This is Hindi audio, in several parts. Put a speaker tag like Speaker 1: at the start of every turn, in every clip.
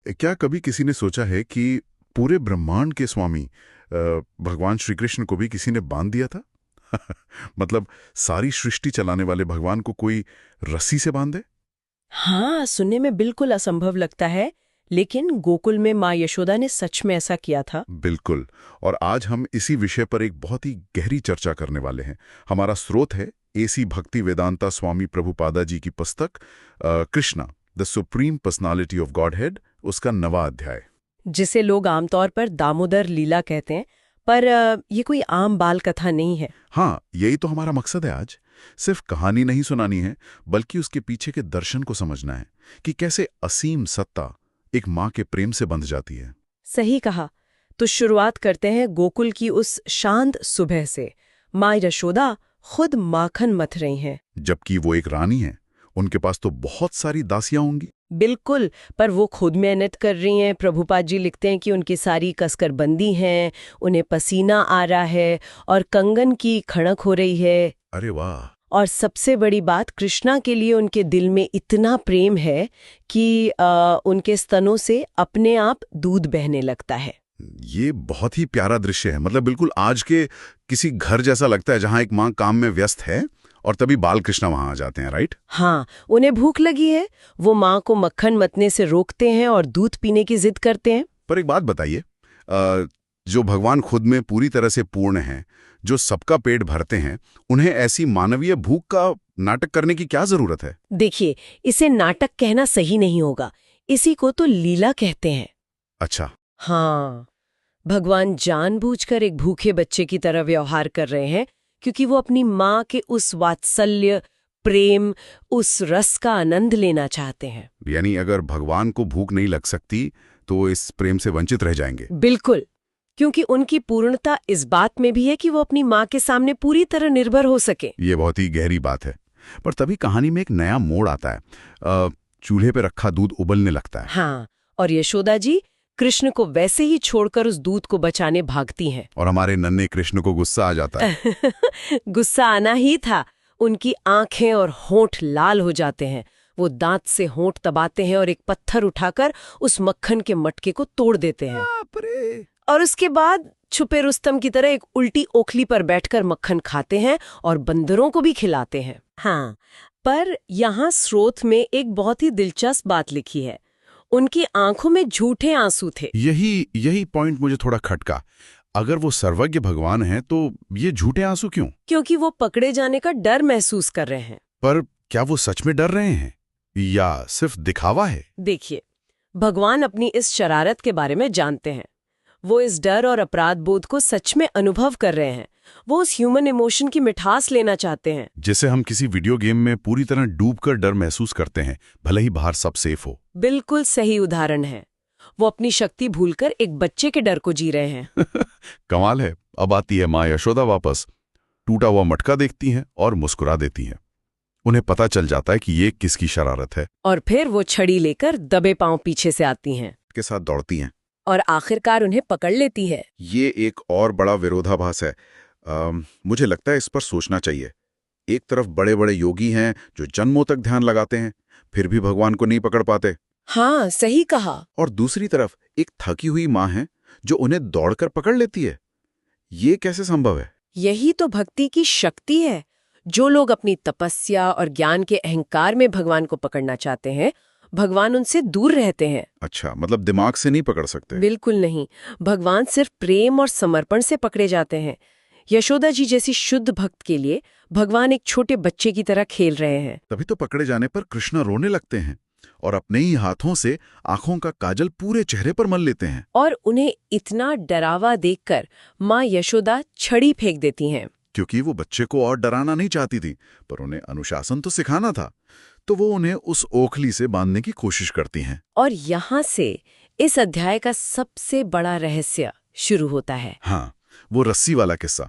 Speaker 1: क्या कभी किसी ने सोचा है कि पूरे ब्रह्मांड के स्वामी भगवान श्री कृष्ण को भी किसी ने बांध दिया था? मतलब सारी सृष्टि चलाने वाले भगवान को कोई रस्सी से बांधे?
Speaker 2: हाँ, सुनने में बिल्कुल असंभव लगता है, लेकिन गोकुल में माँ यशोदा ने सच में ऐसा किया था।
Speaker 1: बिल्कुल। और आज हम इसी विषय पर एक बहुत ही गहरी चर्चा करने वाले हैं। हमारा स्रोत है एसी भक्ति वेदांता स्वामी प्रभुपादा जी की पुस्तक Krishna the supreme personality of God head, उसका 9वां अध्याय।
Speaker 2: जिसे लोग आमतौर पर दामोदर लीला कहते हैं, पर ये कोई आम बाल कथा नहीं है।
Speaker 1: हाँ, यही तो हमारा मकसद है आज। सिर्फ कहानी नहीं सुनानी है, बल्कि उसके पीछे के दर्शन को समझना है कि कैसे असीम सत्ता एक माँ के प्रेम से बंध जाती है।
Speaker 2: सही कहा। तो शुरुआत करते हैं गोकुल की उस शांत सुबह से। माँ यशोदा खुद माखन मथ रही हैं।
Speaker 1: जबकि वो एक रानी है, उनके पास तो बहुत सारी दासियां होंगी।
Speaker 2: बिल्कुल, पर वो खुद मेहनत कर रही हैं। प्रभुपाद जी लिखते हैं कि उनकी सारी कसकर बंदी हैं, उन्हें पसीना आ रहा है और कंगन की खड़क हो रही है।
Speaker 1: अरे वाह!
Speaker 2: और सबसे बड़ी बात, कृष्णा के लिए उनके दिल में इतना प्रेम है कि उनके स्तनों से अपने आप दूध बहने लगता है।
Speaker 1: ये बहुत ही प्यारा दृश्य है। मतलब बिल्कुल आज के किसी घर जैसा लगता है, जहां एक माँ काम में व्यस्त है और तभी बाल कृष्णा वहां आ जाते हैं, राइट?
Speaker 2: हाँ, उन्हें भूख लगी है, वो माँ को मक्खन मतने से रोकते हैं और दूध पीने की जिद करते हैं।
Speaker 1: पर एक बात बताइए, जो भगवान खुद में पूरी तरह से पूर्ण हैं, जो सबका पेट भरते हैं, उन्हें ऐसी मानवीय भूख का नाटक करने की क्या जरूरत है?
Speaker 2: देखिए, इसे नाटक कहना सही नहीं होगा, इसी को तो लीला कहते हैं।
Speaker 1: अच्छा।
Speaker 2: हाँ, भगवान जानबूझकर एक भूखे बच्चे की तरह व्यवहार कर रहे हैं, क्योंकि वो अपनी माँ के उस वात्सल्य, प्रेम, उस रस का आनंद लेना चाहते हैं।
Speaker 1: यानी अगर भगवान को भूख नहीं लग सकती तो इस प्रेम से वंचित रह जाएंगे।
Speaker 2: बिल्कुल, क्योंकि उनकी पूर्णता इस बात में भी है कि वो अपनी माँ के सामने पूरी तरह निर्भर हो सके।
Speaker 1: ये बहुत ही गहरी बात है। पर तभी कहानी में एक नया मोड़ आता है। चूल्हे पे रखा दूध उबलने लगता है।
Speaker 2: हाँ, और यशोदा जी कृष्ण को वैसे ही छोड़कर उस दूध को बचाने भागती हैं।
Speaker 1: और हमारे नन्हे कृष्ण को गुस्सा आ जाता है।
Speaker 2: गुस्सा आना ही था। उनकी आंखें और होंठ लाल हो जाते हैं। वो दांत से होंठ दबाते हैं और एक पत्थर उठाकर उस मक्खन के मटके को तोड़ देते हैं।
Speaker 1: बाप रे!
Speaker 2: और उसके बाद छुपे रुस्तम की तरह एक उल्टी ओखली पर बैठकर मक्खन खाते हैं और बंदरों को भी खिलाते हैं। हाँ, पर यहाँ स्रोत में एक बहुत ही दिलचस्प बात लिखी है। उनकी आंखों में झूठे आंसू थे।
Speaker 1: यही पॉइंट मुझे थोड़ा खटका। अगर वो सर्वज्ञ भगवान हैं तो ये झूठे आंसू क्यों?
Speaker 2: क्योंकि वो पकड़े जाने का डर महसूस कर रहे हैं।
Speaker 1: पर क्या वो सच में डर रहे हैं या सिर्फ दिखावा है?
Speaker 2: देखिए, भगवान अपनी इस शरारत के बारे में जानते हैं। वो इस डर और अपराध बोध को सच में अनुभव कर रहे हैं। वो उस ह्यूमन इमोशन की मिठास लेना चाहते हैं।
Speaker 1: जैसे हम किसी वीडियो गेम में पूरी तरह डूबकर डर महसूस करते हैं, भले ही बाहर सब सेफ हो।
Speaker 2: बिल्कुल सही उदाहरण है। वो अपनी शक्ति भूलकर एक बच्चे के डर को जी रहे हैं।
Speaker 1: कमाल है। अब आती है माँ यशोदा वापस, टूटा हुआ मटका देखती हैं और मुस्कुरा देती हैं। उन्हें पता चल जाता है कि ये किसकी शरारत है।
Speaker 2: और फिर वो छड़ी लेकर दबे पांव पीछे से आती हैं
Speaker 1: के साथ दौड़ती हैं
Speaker 2: और आखिरकार उन्हें पकड़ लेती है।
Speaker 1: ये एक और बड़ा विरोधाभास है। मुझे लगता है इस पर सोचना चाहिए। एक तरफ बड़े बड़े योगी हैं जो जन्मों तक ध्यान लगाते हैं, फिर भी भगवान को नहीं पकड़ पाते।
Speaker 2: हाँ, सही कहा।
Speaker 1: और दूसरी तरफ एक थकी हुई माँ है जो उन्हें दौड़कर पकड़ लेती है। ये कैसे संभव है?
Speaker 2: यही तो भक्ति की शक्ति है। जो लोग अपनी तपस्या और ज्ञान के अहंकार में भगवान को पकड़ना चाहते हैं, भगवान उनसे दूर रहते हैं।
Speaker 1: अच्छा, मतलब दिमाग से नहीं पकड़ सकते?
Speaker 2: बिल्कुल नहीं। भगवान सिर्फ प्रेम और समर्पण से पकड़े जाते हैं। यशोदा जी जैसी शुद्ध भक्त के लिए भगवान एक छोटे बच्चे की तरह खेल रहे हैं।
Speaker 1: तभी तो पकड़े जाने पर कृष्ण रोने लगते हैं और अपने ही हाथों से आंखों का काजल पूरे चेहरे पर मल लेते हैं।
Speaker 2: और उन्हें इतना डरावा देखकर माँ यशोदा छड़ी फेंक देती हैं।
Speaker 1: क्योंकि वो बच्चे को और डराना नहीं चाहती थी, पर उन्हें अनुशासन तो सिखाना था, तो वो उन्हें उस ओखली से बांधने की कोशिश करती हैं।
Speaker 2: और यहाँ से इस अध्याय का सबसे बड़ा रहस्य शुरू होता है।
Speaker 1: हाँ, वो रस्सी वाला किस्सा।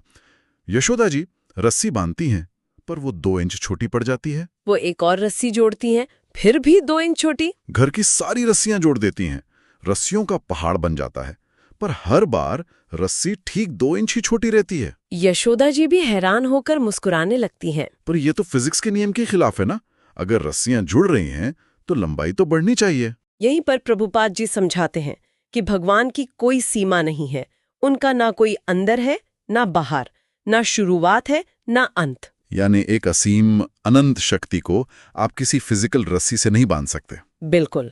Speaker 1: यशोदा जी रस्सी बांधती हैं, पर वो 2 इंच छोटी पड़ जाती है।
Speaker 2: वो एक और रस्सी जोड़ती हैं, फिर भी 2 इंच छोटी।
Speaker 1: घर की सारी रस्सियां जोड़ देती हैं, रस्सियों का पहाड़ बन जाता है, पर हर बार रस्सी ठीक 2 इंच ही छोटी रहती है।
Speaker 2: यशोदा जी भी हैरान होकर मुस्कुराने लगती हैं।
Speaker 1: पर ये तो फिजिक्स के नियम के खिलाफ है ना। अगर रस्सियां जुड़ रही हैं तो लंबाई तो बढ़नी चाहिए।
Speaker 2: यहीं पर प्रभुपाद जी समझाते हैं कि भगवान की कोई सीमा नहीं है, उनका ना कोई अंदर है ना बाहर, ना शुरुआत है ना अंत।
Speaker 1: यानी एक असीम अनंत शक्ति को आप किसी फिजिकल रस्सी से नहीं बांध सकते।
Speaker 2: बिल्कुल।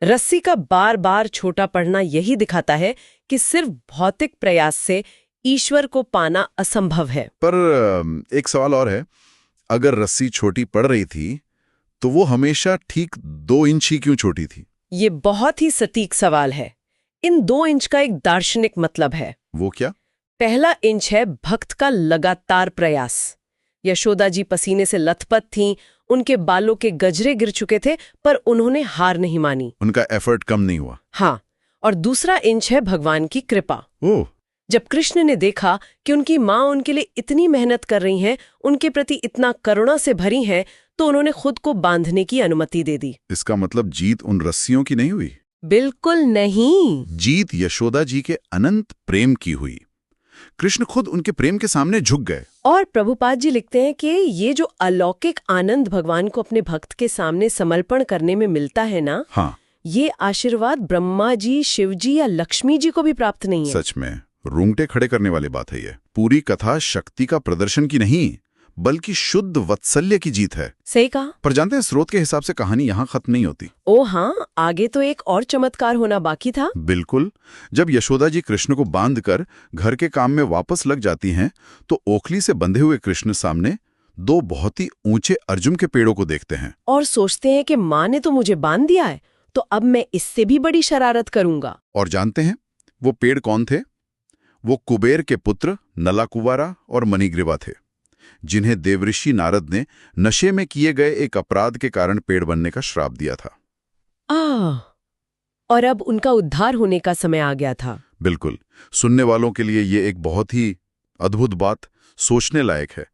Speaker 2: रस्सी का बार बार छोटा पड़ना यही दिखाता है कि सिर्फ भौतिक प्रयास से ईश्वर को पाना असंभव है।
Speaker 1: पर एक सवाल और है, अगर रस्सी छोटी पड़ रही थी तो वो हमेशा ठीक 2 इंच ही क्यों छोटी थी?
Speaker 2: ये बहुत ही सटीक सवाल है। इन 2 इंच का एक दार्शनिक मतलब है।
Speaker 1: वो क्या?
Speaker 2: पहला इंच है भक्त का लगातार प्रयास। यशोदा जी पसीने से लथपथ थीं, उनके बालों के गजरे गिर चुके थे, पर उन्होंने हार नहीं मानी।
Speaker 1: उनका एफर्ट कम नहीं हुआ।
Speaker 2: हाँ, और दूसरा इंच है भगवान की कृपा।
Speaker 1: ओह,
Speaker 2: जब कृष्ण ने देखा कि उनकी माँ उनके लिए इतनी मेहनत कर रही हैं, उनके प्रति इतना करुणा से भरी हैं, तो उन्होंने खुद को बांधने की अनुमति दे दी।
Speaker 1: इसका मतलब जीत उन रस्सियों की नहीं हुई?
Speaker 2: बिल्कुल नहीं।
Speaker 1: जीत यशोदा जी के अनंत प्रेम की हुई। कृष्ण खुद उनके प्रेम के सामने झुक गए।
Speaker 2: और प्रभुपाद जी लिखते हैं कि ये जो अलौकिक आनंद भगवान को अपने भक्त के सामने समर्पण करने में मिलता है ना,
Speaker 1: हाँ,
Speaker 2: ये आशीर्वाद ब्रह्मा जी, शिव जी या लक्ष्मी जी को भी प्राप्त नहीं है।
Speaker 1: सच में रूंगटे खड़े करने वाली बात है ये। पूरी कथा शक्ति का प्रदर्शन की नहीं, बल्कि शुद्ध वत्सल्य की जीत है।
Speaker 2: सही कहा।
Speaker 1: पर जानते हैं, स्रोत के हिसाब से कहानी यहाँ खत्म नहीं होती।
Speaker 2: ओ हाँ, आगे तो एक और चमत्कार होना बाकी था।
Speaker 1: बिल्कुल। जब यशोदा जी कृष्ण को बांधकर घर के काम में वापस लग जाती हैं, तो ओखली से बंधे हुए कृष्ण सामने 2 बहुत ही ऊंचे अर्जुन के पेड़ों को देखते हैं
Speaker 2: और सोचते हैं कि माँ ने तो मुझे बांध दिया है, तो अब मैं इससे भी बड़ी शरारत करूंगा।
Speaker 1: और जानते हैं वो पेड़ कौन थे? वो कुबेर के पुत्र नलाकुवारा और मणिग्रीवा थे, जिन्हें देवऋषि नारद ने नशे में किए गए एक अपराध के कारण पेड़ बनने का श्राप दिया था।
Speaker 2: और अब उनका उद्धार होने का समय आ गया था।
Speaker 1: बिल्कुल। सुनने वालों के लिए ये एक बहुत ही अद्भुत बात, सोचने लायक है।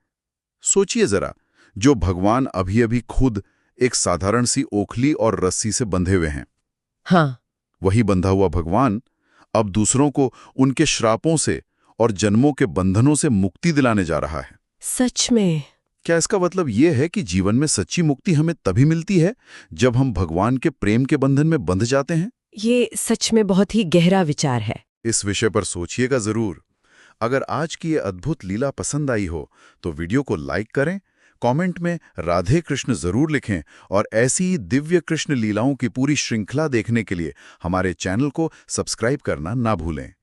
Speaker 1: सोचिए जरा, जो भगवान अभी अभी खुद एक साधारण सी ओखली और रस्सी से बंधे हुए हैं,
Speaker 2: हाँ,
Speaker 1: वही बंधा हुआ भगवान अब दूसरों को उनके श्रापों से और जन्मों के बंधनों से मुक्ति दिलाने जा रहा है।
Speaker 2: सच में।
Speaker 1: क्या इसका मतलब ये है कि जीवन में सच्ची मुक्ति हमें तभी मिलती है जब हम भगवान के प्रेम के बंधन में बंध जाते हैं?
Speaker 2: ये सच में बहुत ही गहरा विचार है।
Speaker 1: इस विषय पर सोचिएगा जरूर। अगर आज की ये अद्भुत लीला पसंद आई हो तो वीडियो को लाइक करें, कमेंट में राधे कृष्ण जरूर लिखें और ऐसी ही दिव्य कृष्ण लीलाओं की पूरी श्रृंखला देखने के लिए हमारे चैनल को सब्सक्राइब करना ना भूलें।